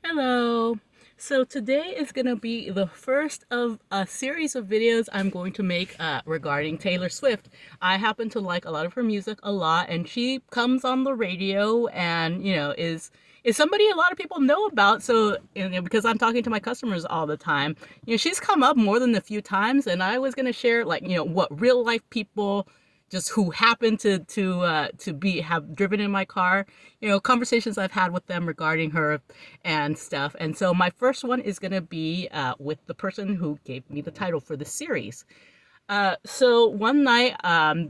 Hello. So today is going to be the first of a series of videos I'm going to make regarding Taylor Swift. I happen to like a lot of her music a lot, and she comes on the radio and, is somebody a lot of people know about. So, because I'm talking to my customers all the time, she's come up more than a few times, and I was going to share what real life people just who happen to be have driven in my car, conversations I've had with them regarding her and stuff. And so my first one is going to be with the person who gave me the title for the series. So one night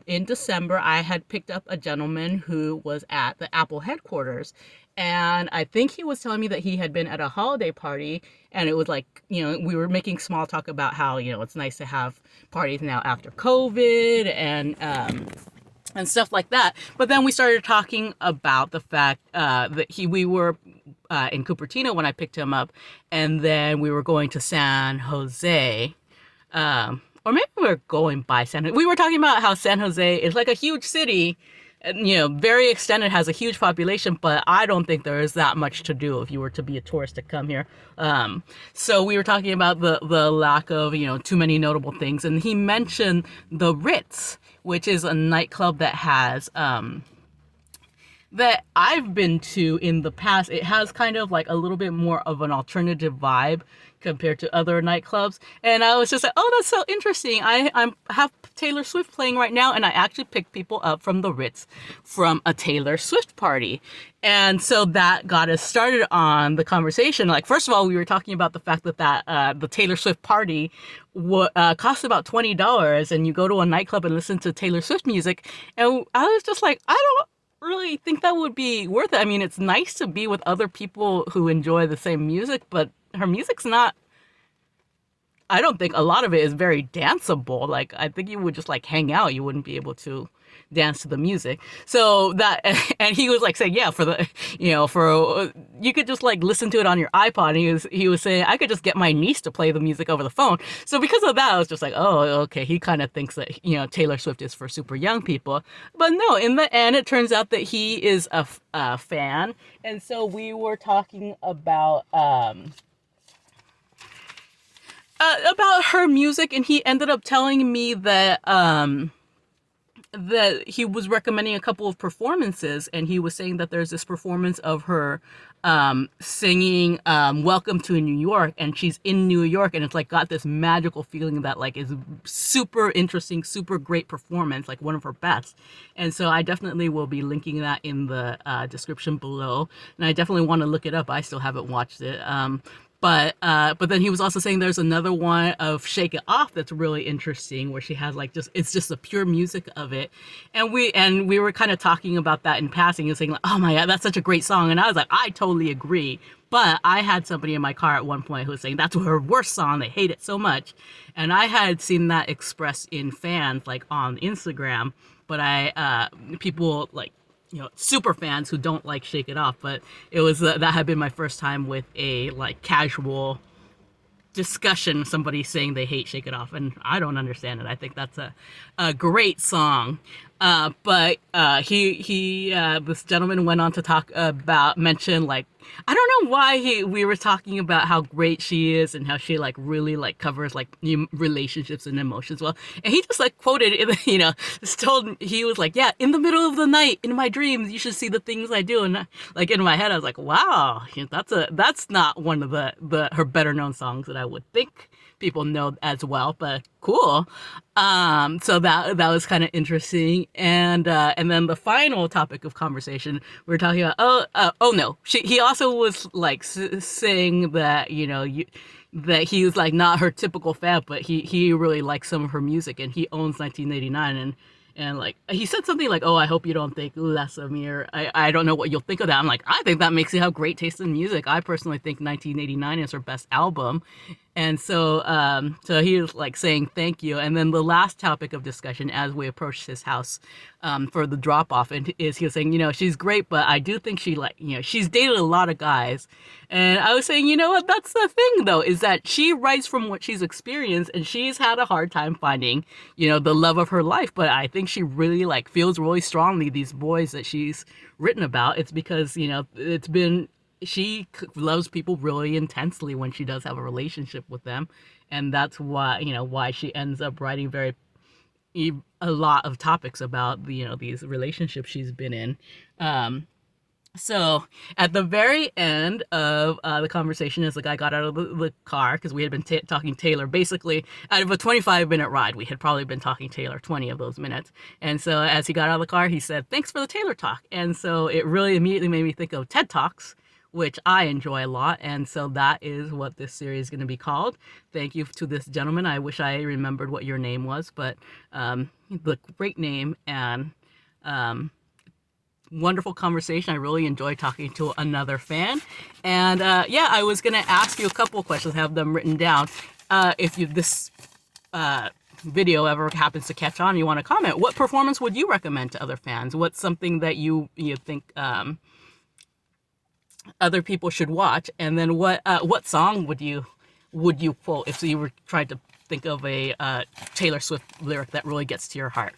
in December, I had picked up a gentleman who was at the Apple headquarters. And I think he was telling me that he had been at a holiday party, and it was like, we were making small talk about how, it's nice to have parties now after COVID and stuff like that. But then we started talking about the fact that we were in Cupertino when I picked him up, and then we were going to San Jose. Or maybe we were going by San Jose. We were talking about how San Jose is like a huge city, and, very extended, has a huge population, but I don't think there is that much to do if you were to be a tourist to come here. So we were talking about the lack of, too many notable things. And he mentioned the Ritz, which is a nightclub that has, that I've been to in the past. It has kind of like a little bit more of an alternative vibe compared to other nightclubs. And I was just like, oh, that's so interesting. I have Taylor Swift playing right now, and I actually picked people up from the Ritz from a Taylor Swift party. And so that got us started on the conversation. Like, first of all, we were talking about the fact that the Taylor Swift party costs about $20, and you go to a nightclub and listen to Taylor Swift music. And I was just like, I don't really think that would be worth it. I mean, it's nice to be with other people who enjoy the same music, but her music's not, I don't think a lot of it is very danceable. Like, I think you would just like hang out. You wouldn't be able to dance to the music. So that, and he was like saying, yeah, for the, you could just like listen to it on your iPod. And he was saying, I could just get my niece to play the music over the phone. So because of that, I was just like, oh, okay. He kind of thinks that, Taylor Swift is for super young people. But no, in the end, it turns out that he is a fan. And so we were talking about her music, and he ended up telling me that he was recommending a couple of performances, and he was saying that there's this performance of her singing Welcome to New York, and she's in New York, and it's like got this magical feeling that like is super interesting, super great performance, like one of her best. And so I definitely will be linking that in the description below, and I definitely want to look it up. I still haven't watched it. But then he was also saying there's another one of Shake It Off that's really interesting, where she has like it's just the pure music of it. And we were kind of talking about that in passing and saying like, oh my God, that's such a great song. And I was like, I totally agree. But I had somebody in my car at one point who was saying that's her worst song. They hate it so much. And I had seen that expressed in fans like on Instagram, but people like, super fans who don't like Shake It Off. But it was that had been my first time with a like casual discussion, somebody saying they hate Shake It Off, and I don't understand it. I think that's a great song. But this gentleman went on to mention like, I don't know why we were talking about how great she is and how she like really like covers like relationships and emotions well. And he just like quoted, he was like, yeah, in the middle of the night, in my dreams, you should see the things I do. And like in my head, I was like, wow, that's not one of her better known songs that I would think people know as well, but cool. So that was kind of interesting. And then the final topic of conversation, we were talking about, he also was like saying that, that he was like not her typical fan, but he really likes some of her music, and he owns 1989. And like he said something like, oh, I hope you don't think less of me, or I don't know what you'll think of that. I'm like, I think that makes you have great taste in music. I personally think 1989 is her best album. And so he was like saying thank you. And then the last topic of discussion as we approached his house for the drop off, and is he was saying, she's great, but I do think she's dated a lot of guys. And I was saying, you know what, that's the thing though, is that she writes from what she's experienced, and she's had a hard time finding, the love of her life. But I think she really like feels really strongly these boys that she's written about. It's because, it's been loves people really intensely when she does have a relationship with them, and that's why why she ends up writing a lot of topics about these relationships she's been in. Um, so at the very end of the conversation, as the guy got out of the car, because we had been talking Taylor, basically out of a 25-minute ride, we had probably been talking Taylor 20 of those minutes. And so as he got out of the car, he said, "Thanks for the Taylor talk." And so it really immediately made me think of TED Talks, which I enjoy a lot. And so that is what this series is going to be called. Thank you to this gentleman. I wish I remembered what your name was, but the great name, and wonderful conversation. I really enjoyed talking to another fan. And yeah, I was going to ask you a couple of questions, have them written down. If this video ever happens to catch on, you want to comment, what performance would you recommend to other fans? What's something that you think other people should watch? And then what song would you quote if you were trying to think of a Taylor Swift lyric that really gets to your heart?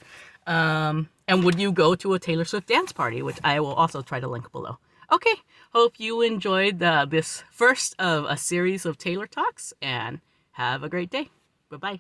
And would you go to a Taylor Swift dance party, which I will also try to link below. Okay, hope you enjoyed this first of a series of Taylor Talks, and have a great day. Bye-bye.